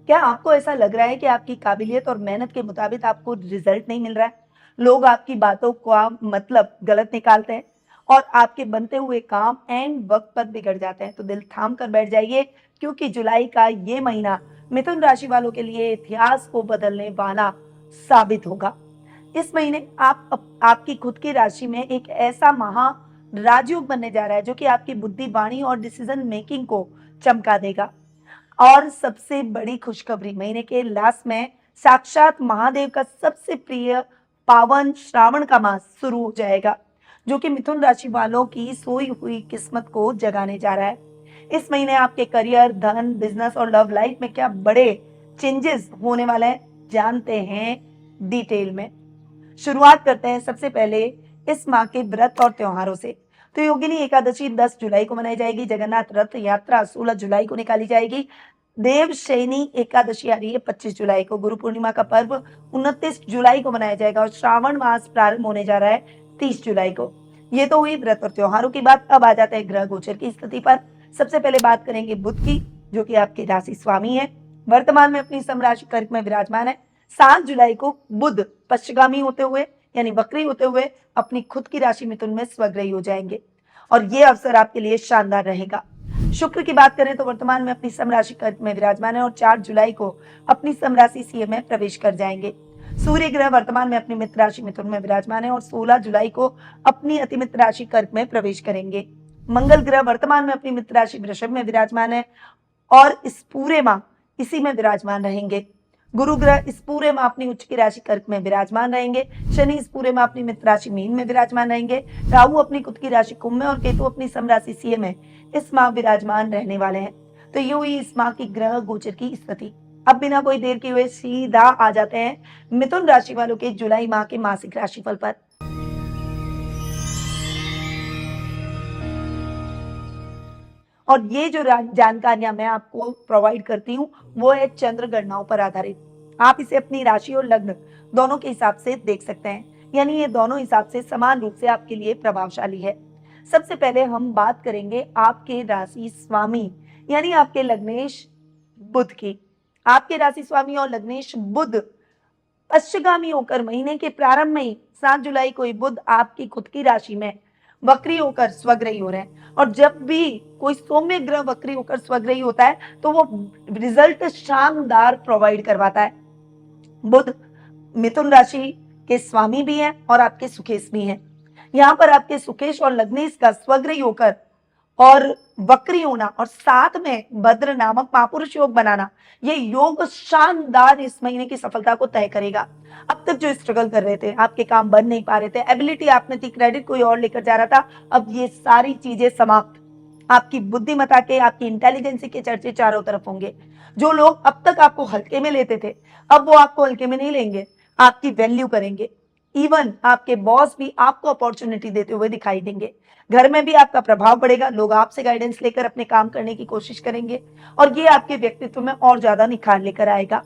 क्या आपको ऐसा लग रहा है कि आपकी काबिलियत और मेहनत के मुताबिक आपको रिजल्ट नहीं मिल रहा है? लोग आपकी बातों का मतलब गलत निकालते हैं और आपके बनते हुए काम एंड वक्त पर बिगड़ जाते हैं। तो दिल थाम कर बैठ जाइए, क्योंकि जुलाई का ये महीना मिथुन राशि वालों के लिए इतिहास को बदलने वाला साबित होगा। इस महीने आपकी खुद की राशि में एक ऐसा महा राजयोग बनने जा रहा है जो कि आपकी बुद्धि, वाणी और डिसीजन मेकिंग को चमका देगा। और सबसे बड़ी खुशखबरी, महीने के लास्ट में साक्षात महादेव का सबसे प्रिय पावन श्रावण का मास शुरू हो जाएगा, जो कि मिथुन राशि वालों की सोई हुई किस्मत को जगाने जा रहा है। इस महीने आपके करियर, धन, बिजनेस और लव लाइफ में क्या बड़े चेंजेस होने वाले हैं, जानते हैं डिटेल में। शुरुआत करते हैं सबसे पहले इस माह के व्रत और त्योहारों से। तो योगिनी एकादशी 10 जुलाई को मनाई जाएगी। जगन्नाथ रथ यात्रा 16 जुलाई को निकाली जाएगी। देवशयनी एकादशी आ रही है 25 जुलाई को। गुरु पूर्णिमा का पर्व 29 जुलाई को मनाया जाएगा और श्रावण मास प्रारंभ होने जा रहा है 30 जुलाई को। ये तो हुई व्रत और त्योहारों की बात। अब आ जाते हैं ग्रह गोचर की स्थिति पर। सबसे पहले बात करेंगे बुध की, जो कि आपके राशि स्वामी है। वर्तमान में अपनी समराशि कर्क में विराजमान है। 7 जुलाई को बुध पश्चिगामी होते हुए यानी वक्री होते हुए अपनी खुद की राशि मिथुन में स्वग्रही हो जाएंगे और ये अवसर आपके लिए शानदार रहेगा। शुक्र की बात करें तो वर्तमान में अपनी समराशि कर्क में विराजमान है और 4 जुलाई को अपनी समराशि सिंह में प्रवेश कर जाएंगे। सूर्य ग्रह वर्तमान में अपनी मित्र राशि मिथुन में विराजमान है और 16 जुलाई को अपनी अति मित्र राशि कर्क में प्रवेश करेंगे। मंगल ग्रह वर्तमान में अपनी मित्र राशि वृषभ में विराजमान है और इस पूरे माह इसी में विराजमान रहेंगे। गुरु ग्रह इस पूरे माह अपनी उच्च की राशि कर्क में विराजमान रहेंगे। शनि इस पूरे माह अपनी मित्र राशि मीन में विराजमान रहेंगे। राहु अपनी खुद की राशि कुंभ में और केतु अपनी समराशि सिंह में इस माह विराजमान रहने वाले हैं। तो ये हुई इस माह की ग्रह गोचर की स्थिति। अब बिना कोई देर किए हुए सीधा आ जाते हैं मिथुन राशि वालों के जुलाई माह के मासिक राशिफल पर। और ये जो जानकारियां मैं आपको प्रोवाइड करती हूँ वो है चंद्र गणनाओं पर आधारित। आप इसे अपनी राशि और लग्न दोनों के हिसाब से देख सकते हैं, यानी ये दोनों हिसाब से समान रूप से आपके लिए प्रभावशाली है। सबसे पहले हम बात करेंगे आपके राशि स्वामी यानी आपके लग्नेश बुध की। आपके राशि स्वामी और लग्नेश बुध पश्चिगामी होकर महीने के प्रारंभ में ही 7 जुलाई को बुध आपकी खुद की राशि में वक्री होकर स्वग्रही हो रहे हैं। और जब भी कोई सौम्य ग्रह वक्री होकर स्वग्रही होता है तो वो रिजल्ट शानदार प्रोवाइड करवाता है। बुध मिथुन राशि के स्वामी भी हैं और आपके सुखेश भी हैं। यहाँ पर आपके सुकेश और लग्नेश का स्वग्रही होकर और वक्री होना और साथ में भद्र नामक महापुरुष योग बनाना, ये योग शानदार इस महीने की सफलता को तय करेगा। अब तक जो स्ट्रगल कर रहे थे, आपके काम बन नहीं पा रहे थे, एबिलिटी आपने थी, क्रेडिट कोई और लेकर जा रहा था, अब ये सारी चीजें समाप्त। आपकी बुद्धिमत्ता के, आपकी इंटेलिजेंसी के चर्चे चारों तरफ होंगे। जो लोग अब तक आपको हल्के में लेते थे, अब वो आपको हल्के में नहीं लेंगे, आपकी वैल्यू करेंगे। इवन आपके बॉस भी आपको अपॉर्चुनिटी देते हुए दिखाई देंगे। घर में भी आपका प्रभाव बढ़ेगा, लोग आपसे गाइडेंस लेकर अपने काम करने की कोशिश करेंगे और ये आपके व्यक्तित्व में और ज्यादा निखार लेकर आएगा।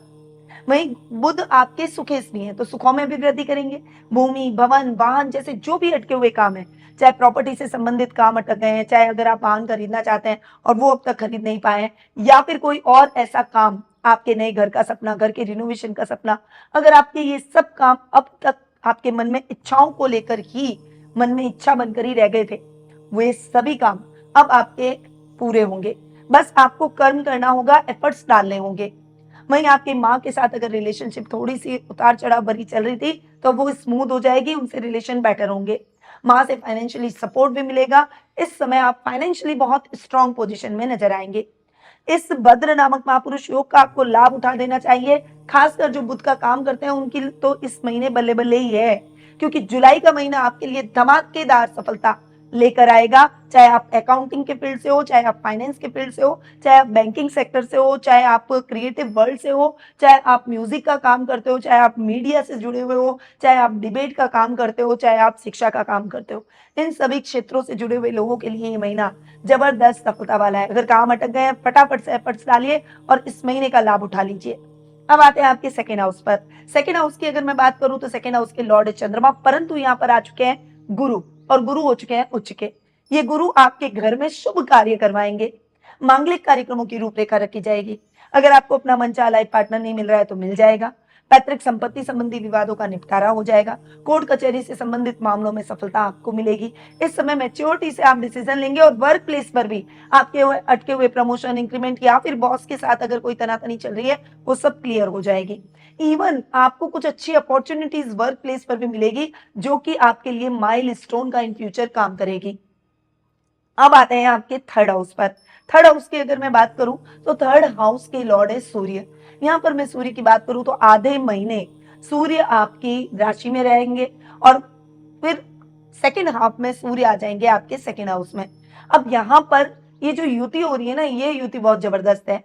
वहीं बुध आपके सुखेश भी हैं, तो सुखों में भी वृद्धि करेंगे। भूमि, भवन, वाहन जैसे जो भी अटके हुए काम है, चाहे प्रॉपर्टी से संबंधित काम अटक गए हैं, चाहे अगर आप वाहन खरीदना चाहते हैं और वो अब तक खरीद नहीं पाए हैं, या फिर कोई और ऐसा काम, आपके नए घर का सपना, घर के रिनोवेशन का सपना, अगर आपके ये सब काम अब तक आपके मन में इच्छाओं को लेकर ही मन में इच्छा बनकर ही रह गए थे, वे सभी काम अब आपके पूरे होंगे। बस आपको कर्म करना होगा, एफर्ट्स डालने होंगे। वहीं आपकी माँ के साथ अगर रिलेशनशिप थोड़ी सी उतार चढ़ाव भरी चल रही थी तो वो स्मूथ हो जाएगी, उनसे रिलेशन बेटर होंगे। माँ से फाइनेंशियली सपोर्ट भी मिलेगा। इस समय आप फाइनेंशियली बहुत स्ट्रॉन्ग पोजीशन में नजर आएंगे। इस भद्र नामक महापुरुष योग का आपको लाभ उठा देना चाहिए। खासकर जो बुध का काम करते हैं उनकी तो इस महीने बल्ले बल्ले ही है, क्योंकि जुलाई का महीना आपके लिए धमाकेदार सफलता लेकर आएगा। चाहे आप अकाउंटिंग के फील्ड से हो, चाहे आप फाइनेंस के फील्ड से हो, चाहे आप बैंकिंग सेक्टर से हो, चाहे आप क्रिएटिव वर्ल्ड से हो, चाहे आप म्यूजिक का काम करते हो, चाहे आप मीडिया से जुड़े हुए हो, चाहे आप डिबेट का काम करते हो, चाहे आप शिक्षा का काम करते हो, इन सभी क्षेत्रों से जुड़े हुए लोगों के लिए ये महीना जबरदस्त सफलता वाला है। अगर काम अटक गए हैं, फटाफट से एफर्ट्स डालिए और इस महीने का लाभ उठा लीजिए। अब आते हैं आपके सेकेंड हाउस पर। सेकेंड हाउस की अगर मैं बात करूं तो सेकेंड हाउस के लॉर्ड है चंद्रमा, परंतु यहाँ पर आ चुके हैं गुरु, और गुरु हो चुके हैं उच्च के। ये गुरु आपके घर में शुभ कार्य करवाएंगे। मांगलिक कार्यक्रमों की रूपरेखा रखी जाएगी। अगर आपको अपना मनचाहा लाइफ पार्टनर नहीं मिल रहा है तो मिल जाएगा। पैतृक संपत्ति संबंधी विवादों का निपटारा हो जाएगा। कोर्ट कचहरी से संबंधित मामलों में सफलता आपको मिलेगी। इस समय मैच्योरिटी से आप डिसीजन लेंगे और वर्क प्लेस पर भी आपके अटके हुए प्रमोशन, इंक्रीमेंट या फिर बॉस के साथ अगर कोई तनातनी चल रही है वो सब क्लियर हो जाएगी। इवन आपको कुछ अच्छी अपॉर्चुनिटीज वर्क प्लेस पर भी मिलेगी जो कि आपके लिए माइलस्टोन का इन फ्यूचर काम करेगी। अब आते हैं आपके थर्ड हाउस पर। थर्ड हाउस की अगर मैं बात करूं तो थर्ड हाउस के लॉर्ड है सूर्य। यहां पर मैं सूर्य की बात करूं तो आधे महीने सूर्य आपकी राशि में रहेंगे और फिर सेकेंड हाफ में सूर्य आ जाएंगे आपके सेकेंड हाउस में। अब यहाँ पर ये जो युति हो रही है ना, ये युति बहुत जबरदस्त है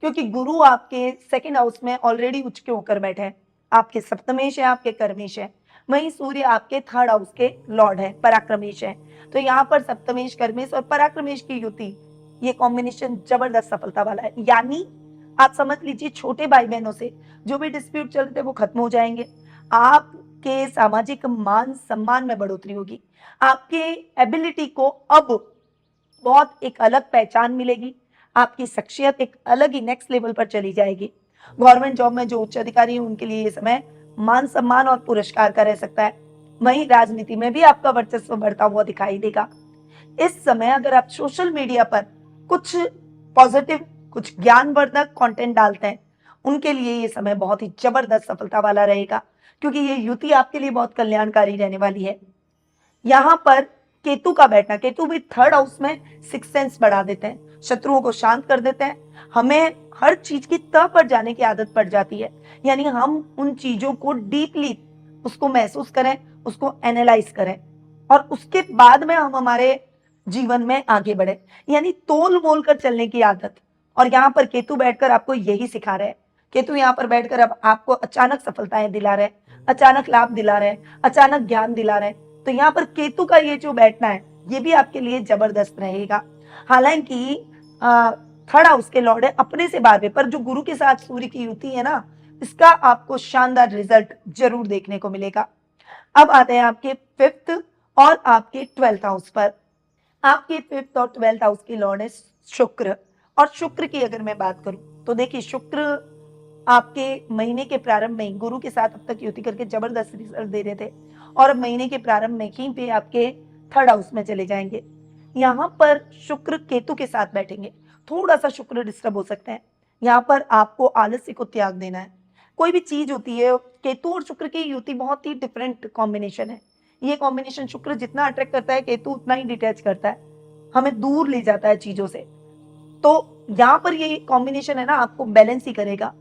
क्योंकि गुरु आपके सेकेंड हाउस में ऑलरेडी उच्च के होकर बैठे हैं। आपके सप्तमेश है, आपके कर्मेश है, वहीं सूर्य आपके थर्ड हाउस के लॉर्ड है, पराक्रमेश है। तो यहाँ पर सप्तमेश, कर्मेश और पराक्रमेश की युति, ये कॉम्बिनेशन जबरदस्त सफलता वाला है। यानी आप समझ लीजिए छोटे भाई बहनों से जो भी डिस्प्यूट चल रहे थे वो खत्म हो जाएंगे। आपके सामाजिक मान सम्मान में बढ़ोतरी होगी। आपके एबिलिटी को अब बहुत एक अलग पहचान मिलेगी। आपकी शख्सियत एक अलग ही नेक्स्ट लेवल पर चली जाएगी। गवर्नमेंट जॉब में जो उच्च अधिकारी हैं उनके लिए ये समय मान सम्मान और पुरस्कार का रह सकता है। वहीं राजनीति में भी आपका वर्चस्व बढ़ता हुआ दिखाई देगा। इस समय अगर आप सोशल मीडिया पर कुछ पॉजिटिव, कुछ ज्ञानवर्धक कंटेंट डालते हैं, उनके लिए ये समय बहुत ही जबरदस्त सफलता वाला रहेगा क्योंकि ये युति आपके लिए बहुत कल्याणकारी रहने वाली है। यहाँ पर केतु का बैठना, केतु भी थर्ड हाउस में सिक्स सेंस बढ़ा देते हैं, शत्रुओं को शांत कर देते हैं। हमें हर चीज की तह पर जाने की आदत पड़ जाती है, यानी हम उन चीजों को डीपली उसको महसूस करें, उसको एनालाइज करें और उसके बाद में हम हमारे जीवन में आगे बढ़े, यानी तोल मोल कर चलने की आदत। और यहाँ पर केतु बैठकर आपको यही सिखा रहे हैं। केतु यहाँ पर बैठकर अब आपको अचानक सफलताएं दिला रहे, अचानक लाभ दिला रहे, अचानक ज्ञान दिला रहे। तो यहाँ पर केतु का ये जो बैठना है ये भी आपके लिए जबरदस्त रहेगा। हालांकि थर्ड हाउस के लॉर्ड है अपने से 12वें पर, जो गुरु के साथ सूर्य की युति है ना, इसका आपको शानदार रिजल्ट जरूर देखने को मिलेगा। अब आते हैं आपके फिफ्थ और आपके 12th हाउस पर। आपके 5th और 12th हाउस के लॉर्ड है शुक्र। और शुक्र की अगर मैं बात करूं तो देखिए शुक्र आपके महीने के प्रारंभ में गुरु के साथ अब तक युति करके जबरदस्त रिजल्ट दे रहे थे और अब महीने के प्रारंभ में ही पे आपके थर्ड हाउस में चले जाएंगे। यहाँ पर शुक्र केतु के साथ बैठेंगे, थोड़ा सा शुक्र डिस्टर्ब हो सकते हैं। यहाँ पर आपको आलस्य को त्याग देना है। कोई भी चीज होती है, केतु और शुक्र की युति बहुत ही डिफरेंट कॉम्बिनेशन है। ये कॉम्बिनेशन शुक्र जितना अट्रैक्ट करता है, केतु उतना ही डिटैच करता है, हमें दूर ले जाता है चीजों से। तो यहाँ पर ये कॉम्बिनेशन है ना, आपको बैलेंस ही करेगा।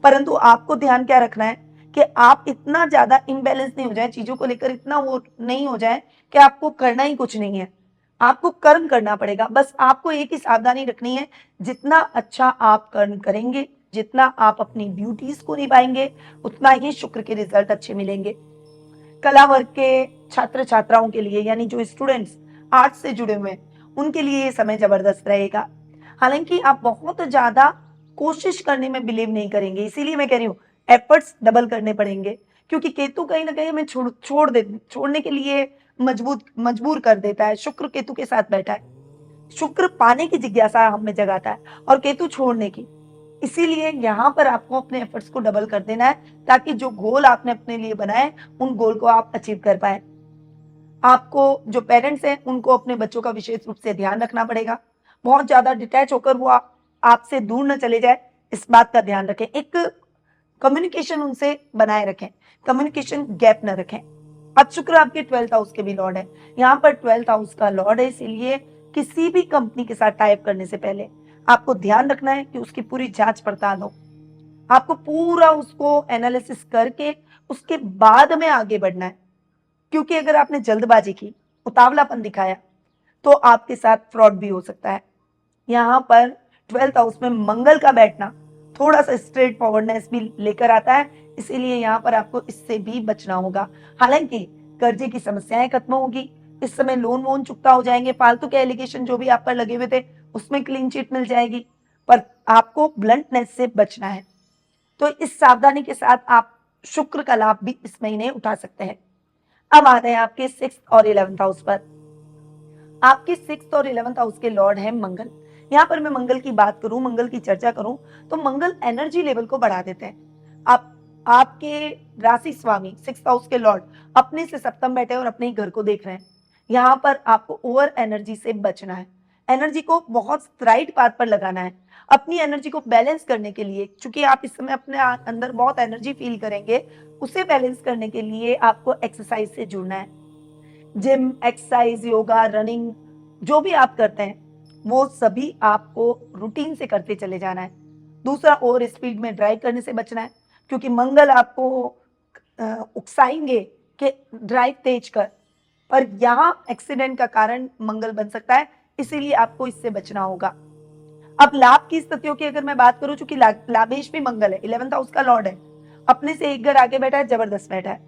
परंतु आपको ध्यान क्या रखना है कि आप इतना ज्यादा इम्बैलेंस नहीं हो जाए, चीजों को लेकर इतना वो नहीं हो जाए कि आपको करना ही कुछ नहीं है। आपको कर्म करना पड़ेगा। बस आपको एक ही सावधानी रखनी है, जितना अच्छा आप कर्म करेंगे, जितना आप अपनी ड्यूटीज को निभाएंगे, उतना ही शुक्र के रिजल्ट अच्छे मिलेंगे। कला वर्ग के छात्र छात्राओं के लिए, यानी जो स्टूडेंट्स आर्ट्स से जुड़े हुए हैं, उनके लिए ये समय जबरदस्त रहेगा। हालांकि आप बहुत ज्यादा कोशिश करने में बिलीव नहीं करेंगे, इसीलिए मैं कह रही हूँ एफर्ट्स डबल करने पड़ेंगे, क्योंकि केतु कहीं ना कहीं हमें छोड़ने के लिए मजबूर कर देता है। शुक्र केतु के साथ बैठा है, शुक्र पाने की जिज्ञासा हमें जगाता है और केतु छोड़ने की। इसीलिए यहाँ पर आपको अपने एफर्ट्स को डबल कर देना है ताकि जो गोल आपने अपने लिए बनाए उन गोल को आप अचीव कर पाए। आपको जो पेरेंट्स हैं उनको अपने बच्चों का विशेष रूप से ध्यान रखना पड़ेगा। बहुत ज्यादा डिटैच होकर वो आपसे दूर न चले जाए, इस बात का ध्यान रखें। एक कम्युनिकेशन उनसे बनाए रखें, कम्युनिकेशन गैप न रखें। अब शुक्र आपके 12th हाउस के भी लॉर्ड है। यहाँ पर 12th हाउस का लॉर्ड है, इसीलिए किसी भी कंपनी के साथ टाइप करने से पहले आपको ध्यान रखना है कि उसकी पूरी जांच पड़ताल हो। आपको पूरा उसको एनालिसिस करके उसके बाद में आगे बढ़ना है, क्योंकि अगर आपने जल्दबाजी की, उतावलापन दिखाया, तो आपके साथ फ्रॉड भी हो सकता है। यहाँ पर 12th हाउस में मंगल का बैठना थोड़ा सा स्ट्रेट फॉरवर्डनेस भी लेकर आता है, इसीलिए यहाँ पर आपको इससे भी बचना होगा। हालांकि कर्जे की समस्याएं खत्म होगी, इस समय लोन वोन चुकता हो जाएंगे, फालतू के एलिगेशन जो भी आप पर लगे हुए थे उसमें क्लीन चिट मिल जाएगी, पर आपको ब्लंटनेस से बचना है। तो इस सावधानी के साथ आप शुक्र का लाभ भी इस महीने उठा सकते हैं। अब आते हैं आपके 6th और 11th हाउस पर। आपके 6th और 11th हाउस के लॉर्ड है मंगल। यहाँ पर मैं मंगल की बात करूं, मंगल की चर्चा करूं, तो मंगल एनर्जी लेवल को बढ़ा देते हैं। आपके राशि स्वामी 6th हाउस के लॉर्ड अपने से सप्तम बैठे और अपने ही घर को देख रहे हैं। यहाँ पर आपको ओवर एनर्जी से बचना है, एनर्जी को बहुत राइट पाथ पर लगाना है। अपनी एनर्जी को बैलेंस करने के लिए, चूंकि आप इस समय अपने अंदर बहुत एनर्जी फील करेंगे, उसे बैलेंस करने के लिए आपको एक्सरसाइज से जुड़ना है। जिम, एक्सरसाइज, योगा, रनिंग, जो भी आप करते हैं वो सभी आपको रूटीन से करते चले जाना है। दूसरा, ओवर स्पीड में ड्राइव करने से बचना है, क्योंकि मंगल आपको उकसाएंगे कि ड्राइव तेज कर, पर यहाँ एक्सीडेंट का कारण मंगल बन सकता है, इसीलिए आपको इससे बचना होगा। अब लाभ की स्थितियों की अगर मैं बात करूं, चूंकि लाभेश भी मंगल है, 11th हाउस का लॉर्ड है, अपने से एक घर आगे बैठा है, जबरदस्त बैठा है,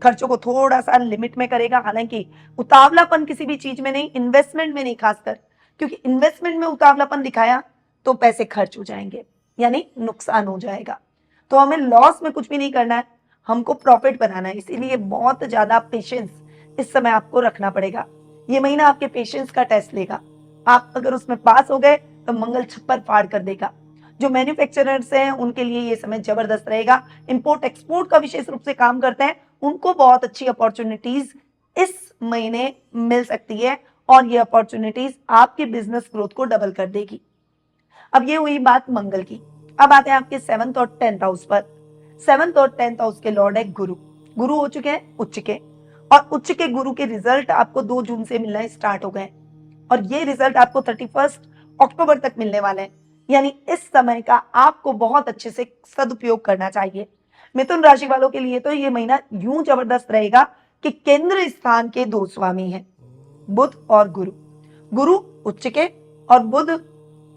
खर्चों को थोड़ा सा लिमिट में करेगा। हालांकि उतावलापन किसी भी चीज में नहीं, इन्वेस्टमेंट में नहीं खासकर, क्योंकि इन्वेस्टमेंट में उतावलापन दिखाया तो पैसे खर्च हो जाएंगे, यानी नुकसान हो जाएगा। तो हमें लॉस में कुछ भी नहीं करना है, हमको प्रॉफिट बनाना है, इसीलिए बहुत ज्यादा पेशेंस इस समय आपको रखना पड़ेगा। ये महीना आपके पेशेंस का टेस्ट लेगा, आप अगर उसमें पास हो गए तो मंगल छप्पर फाड़ कर देगा। जो मैन्युफैक्चरर्स हैं उनके लिए ये समय जबरदस्त रहेगा। इंपोर्ट एक्सपोर्ट का विशेष रूप से काम करते हैं, उनको बहुत अच्छी अपॉर्चुनिटीज इस महीने मिल सकती है, और ये अपॉर्चुनिटीज आपके बिजनेस ग्रोथ को डबल कर देगी। अब ये हुई बात मंगल की। अब आते हैं आपके 7th और 10th हाउस पर। 7th और 10th हाउस के लॉर्ड है गुरु। गुरु हो चुके हैं उच्च के, और उच्च के गुरु के रिजल्ट आपको 2 जून से मिलना स्टार्ट हो गए, और ये रिजल्ट आपको 31 अक्टूबर तक मिलने वाले हैं। यानी इस समय का आपको बहुत अच्छे से सदुपयोग करना चाहिए। मिथुन राशि वालों के लिए तो ये महीना यूं जबरदस्त रहेगा कि केंद्र स्थान के 2 स्वामी हैं, बुध और गुरु। गुरु उच्च के और बुध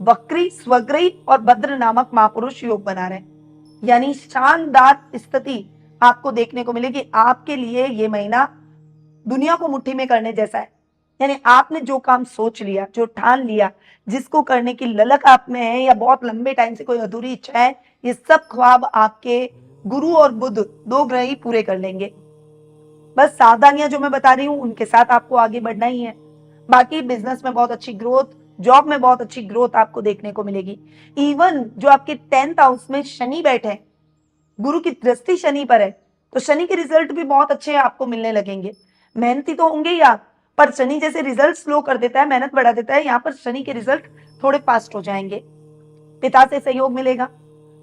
वक्री, स्वग्रही और भद्र नामक महापुरुष योग बना रहे हैं। यानी शानदार स्थिति आपको देखने को मिलेगी। आपके लिए ये महीना दुनिया को मुट्ठी में करने जैसा है। यानी आपने जो काम सोच लिया, जो ठान लिया, जिसको करने की ललक आप में है, या बहुत लंबे टाइम से कोई अधूरी इच्छा है, ये सब ख्वाब आपके गुरु और बुध 2 ग्रह ही पूरे कर लेंगे। बस सावधानियां जो मैं बता रही हूं उनके साथ आपको आगे बढ़ना ही है। बाकी बिजनेस में बहुत अच्छी ग्रोथ, जॉब में बहुत अच्छी ग्रोथ आपको देखने को मिलेगी। इवन जो आपके 10th हाउस में शनि बैठे हैं, गुरु की दृष्टि शनि पर है, तो शनि के रिजल्ट भी बहुत अच्छे आपको मिलने लगेंगे। मेहनती तो होंगे ही आप, पर शनि जैसे रिजल्ट स्लो कर देता है, मेहनत बढ़ा देता है, यहाँ पर शनि के रिजल्ट थोड़े फास्ट हो जाएंगे। पिता से सहयोग मिलेगा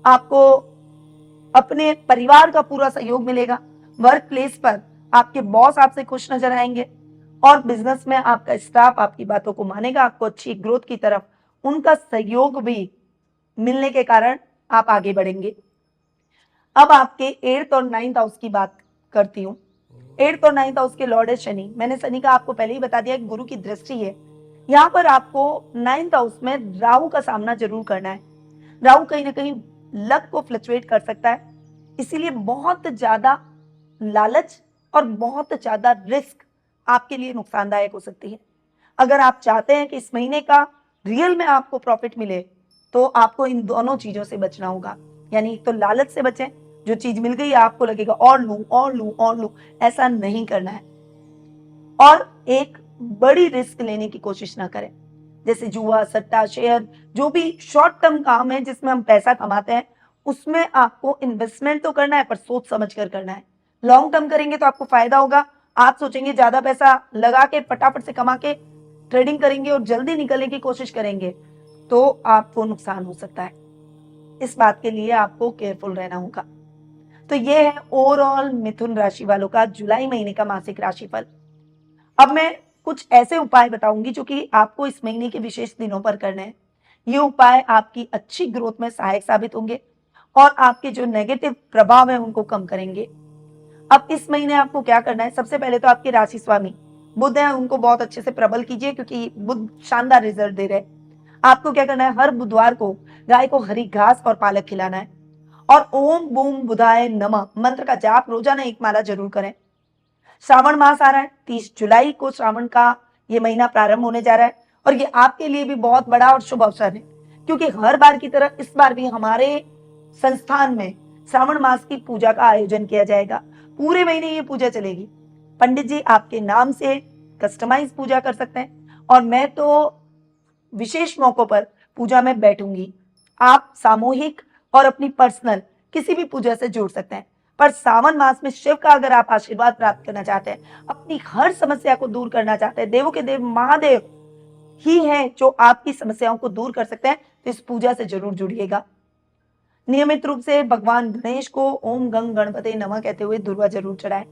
आपको, अपने परिवार का पूरा सहयोग मिलेगा। वर्क प्लेस पर आपके बॉस आपसे खुश नजर आएंगे, और बिजनेस में आपका स्टाफ आपकी बातों को मानेगा, आपको अच्छी ग्रोथ की तरफ उनका सहयोग भी मिलने के कारण आप आगे बढ़ेंगे। अब आपके 8th और 9th हाउस की बात करती हूँ। 8th और 9th हाउस के लॉर्ड है शनि। मैंने शनि का आपको पहले ही बता दिया, गुरु की दृष्टि है। यहाँ पर आपको 9th हाउस में राहु का सामना जरूर करना है। राहु कहीं ना कहीं लक को फ्लक्चुएट कर सकता है, इसीलिए बहुत ज्यादा लालच और बहुत ज्यादा रिस्क आपके लिए नुकसानदायक हो सकती है। अगर आप चाहते हैं कि इस महीने का रियल में आपको प्रॉफिट मिले, तो आपको इन दोनों चीजों से बचना होगा। यानी तो लालच से बचें, जो चीज मिल गई आपको लगेगा और लूं और लूं और लूं, ऐसा नहीं करना है। और एक बड़ी रिस्क लेने की कोशिश ना करें, जैसे जुआ, सट्टा, शेयर, जो भी शॉर्ट टर्म काम है जिसमें हम पैसा कमाते हैं, उसमें आपको इन्वेस्टमेंट तो करना है, पर सोच समझ कर करना है। लॉन्ग टर्म करेंगे तो आपको फायदा होगा। आप सोचेंगे ज्यादा पैसा लगा के फटाफट से कमा के ट्रेडिंग करेंगे और जल्दी निकलने की कोशिश करेंगे, तो आपको नुकसान हो सकता है। इस बात के लिए आपको केयरफुल रहना होगा। तो ये है ओवरऑल मिथुन राशि वालों का जुलाई महीने का मासिक राशिफल। अब मैं कुछ ऐसे उपाय बताऊंगी जो कि आपको इस महीने के विशेष दिनों पर करने हैं। ये उपाय आपकी अच्छी ग्रोथ में सहायक साबित होंगे, और आपके जो नेगेटिव प्रभाव है उनको कम करेंगे। अब इस महीने आपको क्या करना है, सबसे पहले तो आपके राशि स्वामी बुध है, उनको बहुत अच्छे से प्रबल कीजिए, क्योंकि बुध शानदार रिजल्ट दे रहे हैं। आपको क्या करना है, हर बुधवार को गाय को हरी घास और पालक खिलाना है, और ओम बूम बुधाय नमः मंत्र का जाप रोजाना 1 माला जरूर करें। श्रावण मास आ रहा है, 30 जुलाई को श्रावण का ये महीना प्रारंभ होने जा रहा है, और ये आपके लिए भी बहुत बड़ा और शुभ अवसर है, क्योंकि हर बार की तरह इस बार भी हमारे संस्थान में श्रावण मास की पूजा का आयोजन किया जाएगा। पूरे महीने ये पूजा चलेगी। पंडित जी आपके नाम से कस्टमाइज पूजा कर सकते हैं, और मैं तो विशेष मौकों पर पूजा में बैठूंगी। आप सामूहिक और अपनी पर्सनल किसी भी पूजा से जुड़ सकते हैं, पर सावन मास में शिव का अगर आप आशीर्वाद प्राप्त करना चाहते हैं, अपनी हर समस्या को दूर करना चाहते हैं, देवों के देव महादेव ही हैं जो आपकी समस्याओं को दूर कर सकते हैं, तो इस पूजा से जरूर जुड़िएगा। नियमित रूप से भगवान गणेश को ओम गंग गणपते नमः कहते हुए दुर्वा जरूर चढ़ाएं।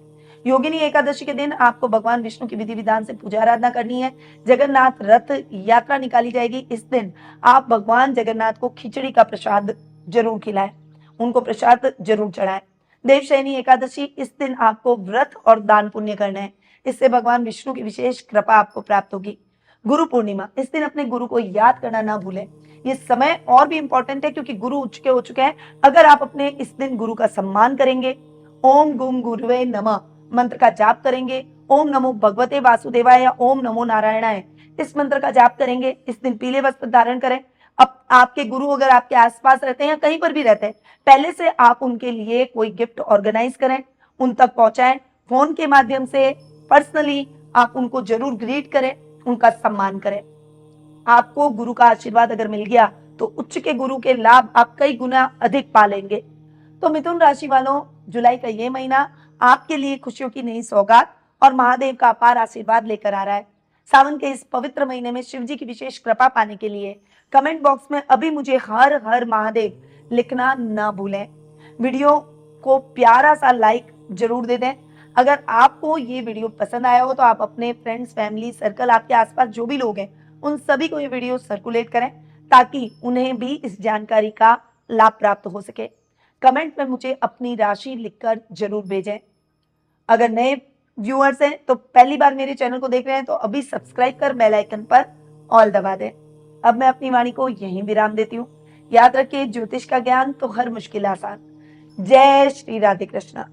योगिनी एकादशी के दिन आपको भगवान विष्णु की विधि विधान से पूजा आराधना करनी है। जगन्नाथ रथ यात्रा निकाली जाएगी। इस दिन आप भगवान जगन्नाथ को खिचड़ी का प्रसाद जरूर खिलाएं, उनको प्रसाद जरूर चढ़ाएं। देवशयनी एकादशी, इस दिन आपको व्रत और दान पुण्य करना है, इससे भगवान विष्णु की विशेष कृपा आपको प्राप्त होगी। गुरु पूर्णिमा, इस दिन अपने गुरु को याद करना ना भूलें। ये समय और भी इंपॉर्टेंट है क्योंकि गुरु उच्च के हो चुके हैं। अगर आप अपने इस दिन गुरु का सम्मान करेंगे, ओम गुम गुरुवे नमः मंत्र का जाप करेंगे, ओम नमो भगवते वासुदेवाय या ओम नमो नारायणाय इस मंत्र का जाप करेंगे, इस दिन पीले वस्त्र धारण करें। अब आपके गुरु अगर आपके आसपास रहते हैं या कहीं पर भी रहते हैं, पहले से आप उनके लिए कोई गिफ्ट ऑर्गेनाइज करें, उन तक पहुंचाएं। फोन के माध्यम से पर्सनली आप उनको जरूर ग्रीट करें, उनका सम्मान करें। आपको गुरु का आशीर्वाद अगर मिल गया तो उच्च के गुरु के लाभ आप कई गुना अधिक पा लेंगे। तो मिथुन राशि वालों, जुलाई का ये महीना आपके लिए खुशियों की नई सौगात और महादेव का अपार आशीर्वाद लेकर आ रहा है। सावन के इस पवित्र महीने में शिव जी की विशेष कृपा पाने के लिए कमेंट बॉक्स में अभी मुझे हर हर महादेव लिखना ना भूलें। वीडियो को प्यारा सा लाइक जरूर दे दें। अगर आपको ये वीडियो पसंद आया हो तो आप अपने फ्रेंड्स, फैमिली सर्कल, आपके आसपास जो भी लोग हैं उन सभी को ये वीडियो सर्कुलेट करें ताकि उन्हें भी इस जानकारी का लाभ प्राप्त हो सके। कमेंट में मुझे अपनी राशि लिखकर जरूर भेजें। अगर नए व्यूअर्स हैं तो पहली बार मेरे चैनल को देख रहे हैं तो अभी सब्सक्राइब कर बेल आइकन पर ऑल दबा दें। अब मैं अपनी वाणी को यहीं विराम देती हूँ। याद रखिए, ज्योतिष का ज्ञान तो हर मुश्किल आसान। जय श्री राधे कृष्णा।